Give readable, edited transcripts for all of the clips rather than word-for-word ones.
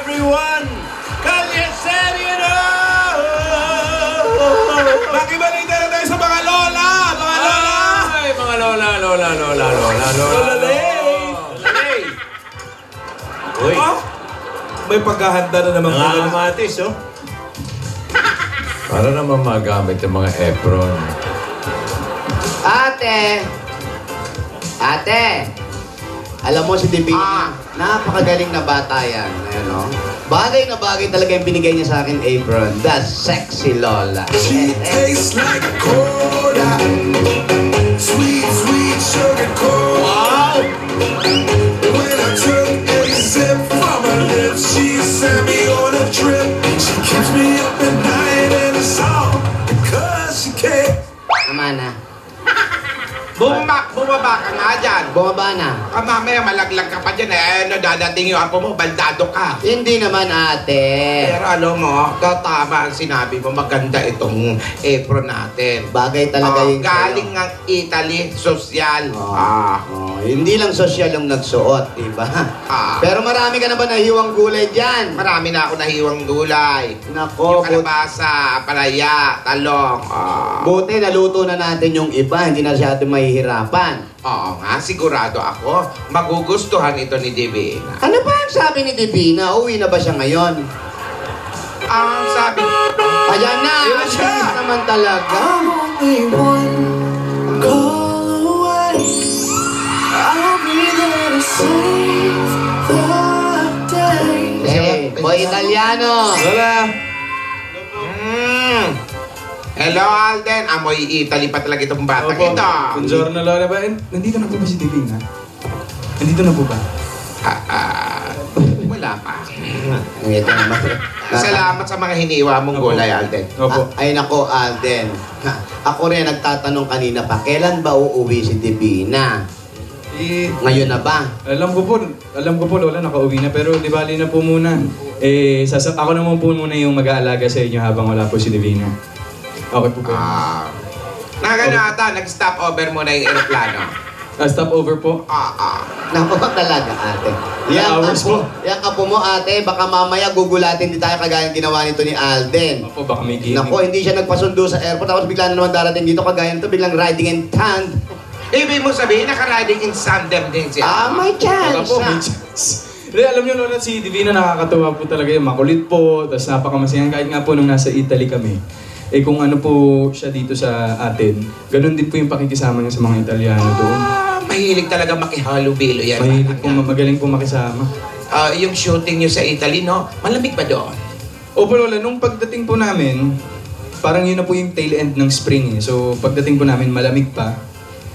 everyone! Kalye Serie na! Makibalita na tayo sa mga lola! Mga lola! Ay, mga lola. Lola Lay! Uy, May paghahanda na naman. nakakamatis, oh. Para naman magamit yung mga apron. Ate! Alam mo si Divina, napakagaling na bata yan. Ayan, no? Bagay na bagay talaga yung binigay niya sa akin, apron. The sexy Lola. She tastes like cola, sweet, sweet sugar cola. Wow! When I took a sip from her lips, she sent me on a trip. She keeps me up at night and it's all because she cares. Tama na. Bumaba ka nga dyan. Bumaba na. Mamaya malaglag ka pa dyan eh. Dadating yung apo mo, baldado ka. Hindi naman, ate. Pero alam mo, tama ang sinabi mo, maganda itong apron natin. Bagay talaga yung galing ng Italy, sosyal. Hindi lang sosyal yung nagsuot, di ba? Pero marami ka na ba nahiwang gulay dyan? Marami na ako nahiwang gulay. Nako, Yung kalabasa, palaya, talong. buti naluto na natin yung iba, hindi na masyado mahihirapan. Oo nga, sigurado ako. Magugustuhan ito ni Divina. Ano ba ang sabi ni Divina? Uwi na ba siya ngayon? Ang sabi... Ayan na! Ayan na Ang siya! bilis naman talaga. Only one call away. I'll be there to save the day. Hey, boy Italiano! Lola! Hello, Alden. Amoy Italy pa talaga itong batang ito. Buongiorno, Lola. Nandito na po ba si Divina? Nandito na po ba? Wala pa. Ito naman. Salamat sa mga hiniwa mong gulay, Alden. Opo. Ay nako, Alden. Ako rin nagtatanong kanina pa, kailan ba uuwi si Divina? Ngayon na ba? Alam ko po, Lola, nakauwi na. Pero di bali na po muna. Ako naman po muna yung mag-aalaga sa inyo habang wala po si Divina. Okay po po. Nagana nag-stop over muna yung aeroplano. Stop over po. Nako talaga, ate. Hours po. Yan apo mo, ate. Baka mamaya gugulatin din tayo kagaya ng ginawa nito ni Alden. Opo, baka may gaming. Nako, hindi siya nagpasundo sa airport. Tapos bigla na naman darating dito kagaya nito. Biglang riding in tand. Ibig mo sabihin, naka-riding in tandem din siya. May chance. Baka po, may chance. Hindi, alam niyo, Lola, si Divina nakakatuwa po talaga yung makulit po. Tapos napakamasayan. Kahit nga po nung nasa Italy kami. Kung ano po siya dito sa atin, ganun din po yung pakikisama niya sa mga Italiano doon. Mahilig talaga makihalubilo yan. Magaling po makisama. Yung shooting nyo sa Italy, no? Malamig pa doon. Opo, Lola, nung pagdating po namin, parang yun na po yung tail end ng spring eh. So, pagdating po namin, malamig pa.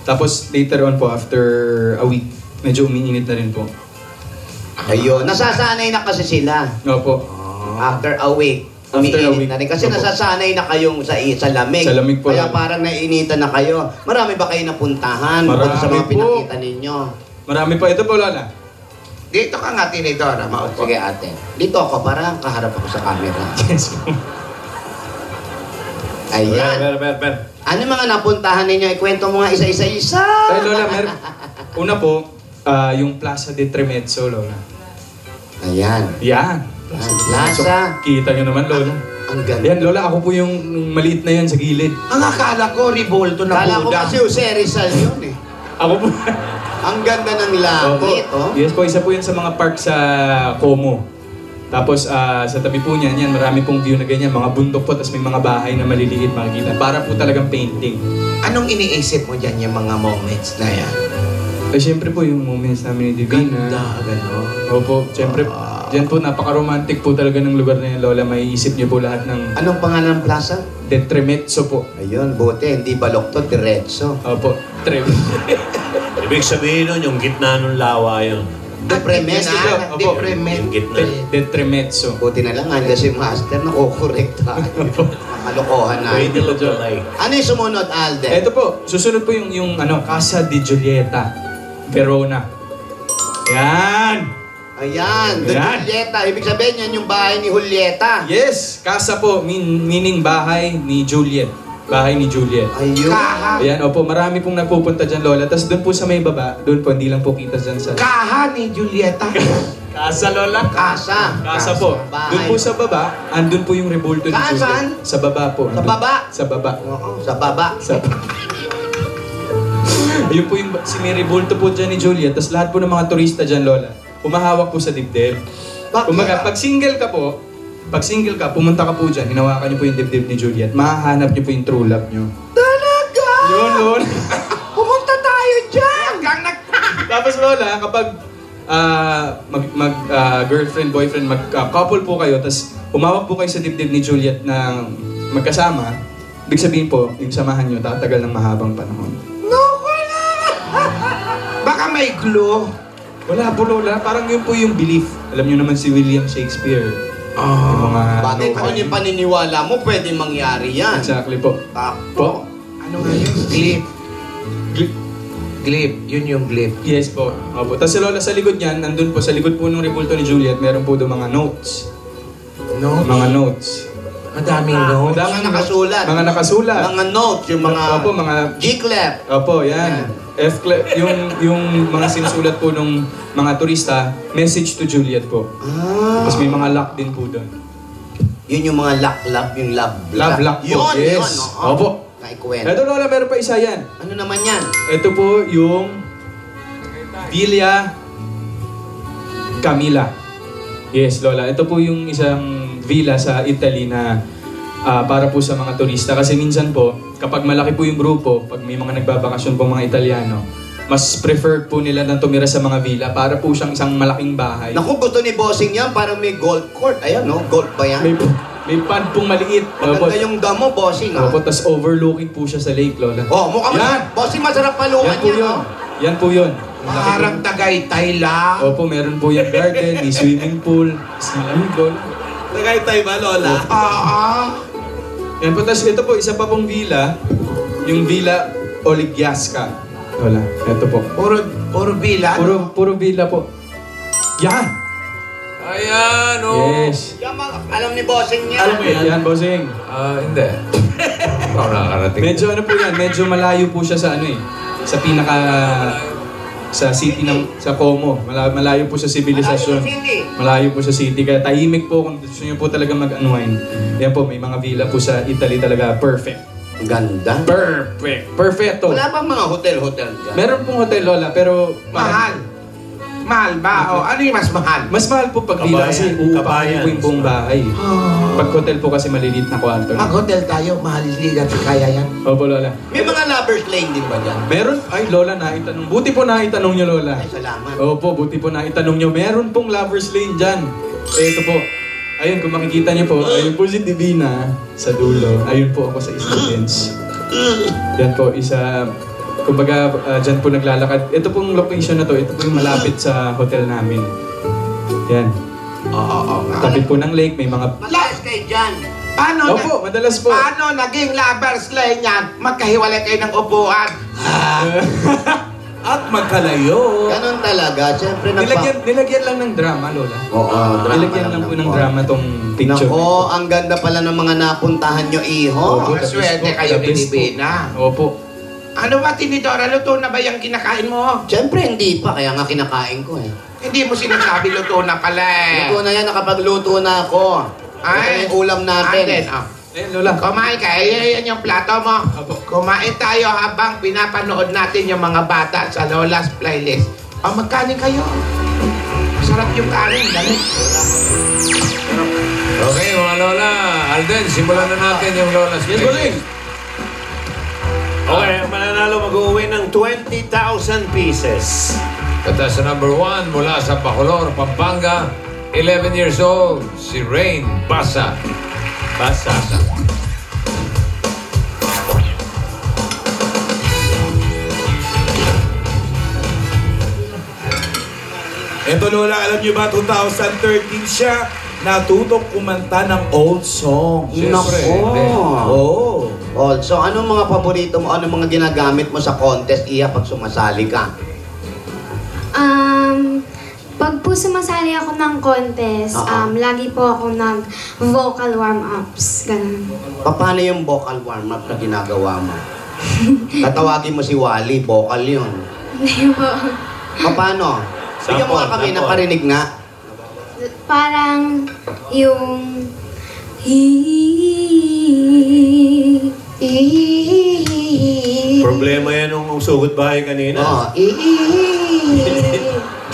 Tapos, later on po, after a week, medyo umiinit na rin po. Ayun, nasasanay na kasi sila. Opo. After a week. Umiinit na rin. Kasi Opo. nasasanay na kayong sa lamig. Sa lamig po. Kaya parang naiinitan na kayo. Marami ba kayo napuntahan? Marami Bukod sa mga po. pinakita ninyo. Marami pa. Ito po, Lola. Dito ka nga, Tinidora. Maupo. Sige, ate. Dito ako, parang kaharap ako sa camera. Yes po. Ayan. Ben. Ano mga napuntahan ninyo? Ikwento mo nga isa-isa. Ay, Lola, una po, yung Plaza de Tremezzo, Lola. Ayan. Yan. Plaza. Kita nyo naman, Lola. Ang ganda. Yan, Lola, ako po yung maliit na yan sa gilid. Ang akala ko, Rivolto na Kala ko Buda. kasi Jose Rizal yun eh. Ako po. Ang ganda ng langit, oh. Yes po, isa po yan sa mga park sa Como. Tapos sa tabi po niyan, yan, marami pong view na ganyan, mga bundok po, tapos may mga bahay na maliliit makikita. Para po talagang painting. Anong iniisip mo dyan yung mga moments na yan? Siyempre po yung moments namin ni Divina. gano'n. Opo, siyempre, dyan po napaka-romantic po talaga ng lugar na yan, Lola. May isip niyo po lahat ng Anong pangalan ng plaza? De Tremezzo po. Ayun, buti. Hindi balok to, diretso. Opo, Ibig sabihin nun, yung gitna ng lawa yun. De Premes. Opo. Yung gitna. De Tremezzo. Buti na lang, handa si Master na correct tayo. Malokohan na. Pwede look alike. Ano yung sumunod, Alden? Ito po, susunod po yung Casa di Giulietta, Verona. Yan! Ayan, the Ayan. Julieta. Ibig sabihin yan yung bahay ni Julieta. Yes! Casa po, meaning bahay ni Juliet. bahay ni Juliet. Ayun. Kaha. Ayan, opo, marami pong nagpupunta dyan, Lola. Tapos doon po sa may baba, doon po, hindi lang po kita dyan sa... Kaha ni Julieta. Kasa, Lola. Kasa. Kasa po. Bahay. Doon po sa baba, andun po yung rebulto ni Saan, Juliet. saan? Sa baba po. Sa andun. baba? Sa baba. Oo, sa baba. Sa Yun po yung si may rebulto po dyan ni Juliet. Tapos lahat po ng mga turista dyan, Lola, humahawak po sa dibdib. Bakit? Kumbaga, pag single ka, pumunta ka po dyan, hinawakan niyo po yung dibdib ni Juliet, mahahanap niyo po yung true love niyo. Talaga? Yun, Lola. Pumunta tayo dyan! Tapos, Lola, kapag girlfriend, boyfriend, couple po kayo, tapos humawak po kayo sa dibdib ni Juliet na magkasama, ibig sabihin po, yung samahan niyo tatagal ng mahabang panahon. Baka may clue. Wala po, Lola. Parang yun po yung belief. Alam niyo naman si William Shakespeare. Yung mga... Bakit kung ano yung paniniwala mo, pwede mangyari yan. Exactly po. Takpo. Po? Ano nga yun? Glip. Glip. Yun yung glip. Yes po. Opo. Tapos si Lola sa likod niyan, nandun po, sa likod po ng rebulto ni Juliet, meron po doon mga notes. No? Mga notes. Madaming notes. Mga nakasulat. Mga nakasulat. Mga notes, yung mga... Opo, mga... G-clap. Opo, yan. Yung mga sinusulat po ng mga turista, message to Juliet po. Tapos may mga lock din po doon. Yun yung mga lock, yung love. Love lock po. Yun, Yes. yun. Oo. Opo. Naikuwento. Ito, Lola, meron pa isa yan. Ano naman yan? Ito po yung Villa Camilla. Yes, Lola. Ito po yung isang villa sa Italy na para po sa mga turista. Kasi minsan po, kapag malaki po yung grupo, pag may mga nagbabakasyon po mga Italiano, mas prefer po nila na tumira sa mga villa para po siyang isang malaking bahay. Naku, gusto ni Bossing yan, parang may golf court. Ayan, no? Golf ba yan? May pond pong maliit. Opo. Maganda yung damo, Bossing, ha? Opo, tas overlooking po siya sa lake, Lola. Oh, mukhang Yan! Bossing, masarap palukan Yan po yan, yun. oh. Yan po yun. Malaki Parang po. Tagaytay lang. Opo, meron po yung garden, may swimming pool. Malamig, Lola. Tagaytay ba, Lola? Yan po, tas ito po, isa pa pong villa. Yung Villa Oligyaska. Lola, ito po. Puro villa. Puro villa po. Yan! Ayan, oh. Yes. Yan, alam ni Bossing yan. Alam mo yan? Yan, bossing. Hindi. Ako nakakarating. Medyo ano po yan, medyo malayo po siya sa ano eh. Sa pinaka... sa city ng... sa Como. Malayo po sa sibilisasyon. Malayo sa city. Malayo po sa city. Kaya tahimik po kung gusto niyo po talaga mag-unwind. Yan po, may mga villa po sa Italy talaga. Perfect. Ganda. Perfecto. Wala bang mga hotel-hotel dyan? Meron pong hotel, Lola, pero... Mahal. Mahal ba? O ano yung mas mahal? Mas mahal po pag villa kasi uupahan Kabayan. po yung buong bahay. Pag hotel po kasi maliliit na kwarto. Mag-hotel tayo, mahal hindi natin kaya yan. Opo, Lola. May mga lovers lane din ba dyan? Meron, ay Lola, naitanong. Buti po naitanong niyo, Lola. Ay, salamat. Opo, buti po naitanong niyo. Meron pong lovers lane dyan. Ito po. Ayun, kung makikita niyo po, ayun po si Divina sa dulo. Ayun po ako sa isang bench. Yan po, isa... Kumbaga, dyan po naglalakad. Ito pong location na to, ito po yung malapit sa hotel namin. Yan. Oo. Tabi po ng lake, may mga... Malayas kayo dyan. Paano Opo, madalas po. Paano naging lovers lane yan? Magkahiwalay kayo ng upuan. At magkalayo. Ganon talaga. Siyempre, Nilagyan lang ng drama, Lola. Oo, drama Nilagyan lang po ng drama tong picture. Nako, ang ganda pala ng mga napuntahan nyo, iho. Opo. Maswerte kayo ni Divina. Opo. Ano ba, Tinidora? Luto na ba yung kinakain mo? Siyempre, hindi pa. Kaya nga kinakain ko eh. Hindi mo sinasabi luto na pala eh. Luto na yan, nakapagluto na ako. Ay. Ito yung ulam natin. Ayan, Lola. Kumain ka. Yan yung plato mo. Opo. Kumain tayo habang pinapanood natin yung mga bata sa Lola's Playlist. Magkanin kayo. Masarap yung kanin. Dali. Okay, mga Lola. Alden, simulan na natin yung Lola's Yes, Playlist. bossing. Okay, ang mananalo mag-uwi ng 20,000 pieces. Contestant number 1 mula sa Bacolor, Pampanga, 11 years old, si Rain Basa. Basta. Eto, Lola, alam niyo ba, 2013 siya natutong kumanta ng old song. Siyempre, hindi. Oh. Also, anong mga paborito mo? Anong mga ginagamit mo sa contest, Iya, pag sumasali ka? Pag po sumasali ako ng contest, lagi po ako nag-vocal warm-ups. Ganun. Paano yung vocal warm-up na ginagawa mo? Tatawagin mo si Wally, vocal yun. Hindi po. Paano? Bigyan mo nga kami ng parinig nga. Parang yung... Problema yan nung sugod bahay kanina. Oo.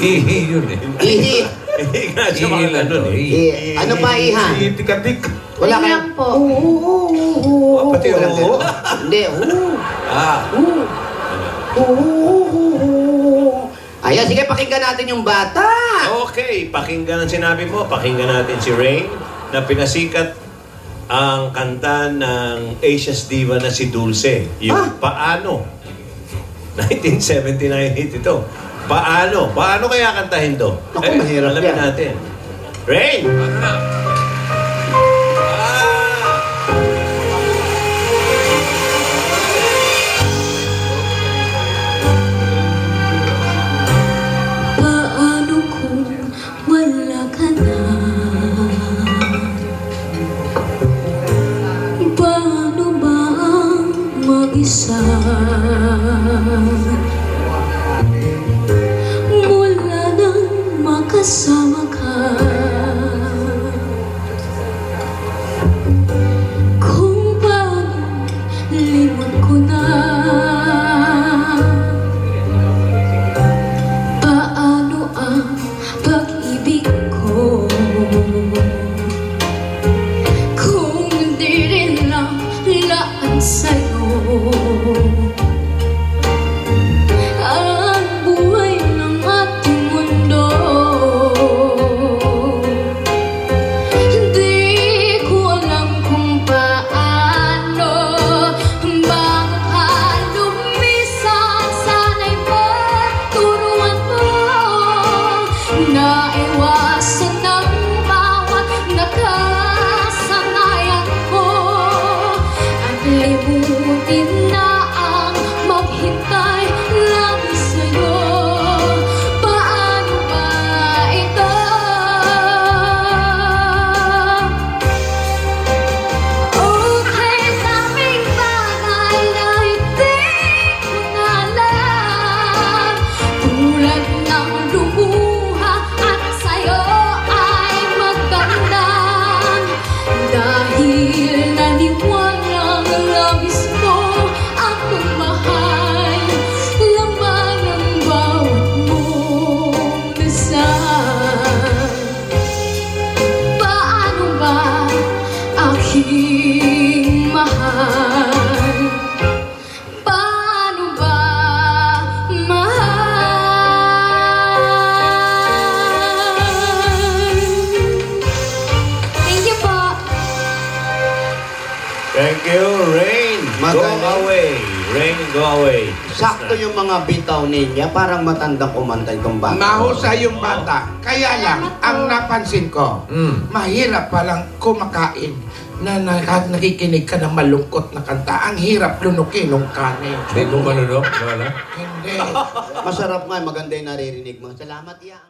Ihi yun eh. Ihi. Ihi nga siya mga ganun eh. Ano pa, Iha? Tikatik. Wala Yun kayo? lang po. Pati Walang oo. ganun. Hindi. Ayan, sige, pakinggan natin yung bata. Okay, pakinggan ang sinabi mo. Pakinggan natin si Rain na pinasikat ang kanta ng Asia's Diva na si Dulce. Yung Paano. 1979 hit ito. Paano? Paano kaya kantahin to? Naku, mahirap alamin yan. natin. Rain! Ano na? Paano kung wala ka na? Paano ba ang mag-isa? Mula nang makasama ka, kung paano limot ko na. Paano ang pag-ibig ko kung di rin lang laan sa'yo ang buhay ng ating mundo? Hindi ko alam kung paano, bakit halumisan, sana'y pagturuan mo na iwasan ng bawat nakasanayan ko at limutin na ang maghintay lagi sa'yo. Paano ba ito? Okay, daming bagay na hindi ko na alam, tulad ng lumuha at sa'yo ay magdamdam, dahil naniwalang labis mo akong mahal, laman ng bawat mong dasal. Paano ba aking mahal? Paano ba mahal? Thank you po. Thank you, Rain. Go Magaling. away. Rain, go away. Sakto yung mga bitaw niya, parang matandang kumanta itong bata. Mahusay yung bata. Kaya lang, ang napansin ko, mahirap palang kumakain na nakikinig ka ng malungkot na kanta. Ang hirap lunukin ng kanin. Hindi mo malunok? Wala? Hindi. Masarap nga, maganda yung naririnig mo. Salamat, Iha.